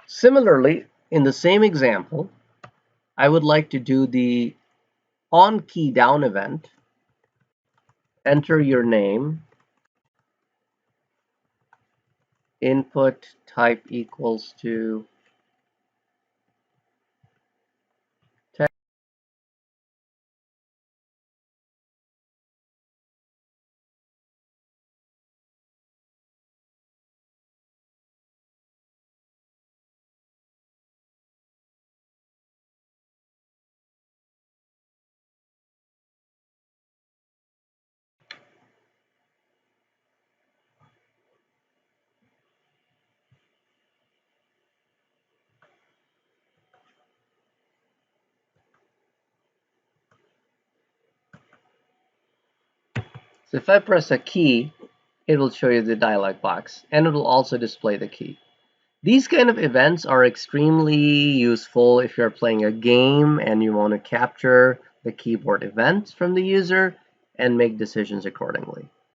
Similarly, in the same example, I would like to do the onKeyDown event. Enter your name, input type equals to text. So if I press a key, it will show you the dialog box, and it will also display the key. These kind of events are extremely useful if you're playing a game and you want to capture the keyboard events from the user and make decisions accordingly.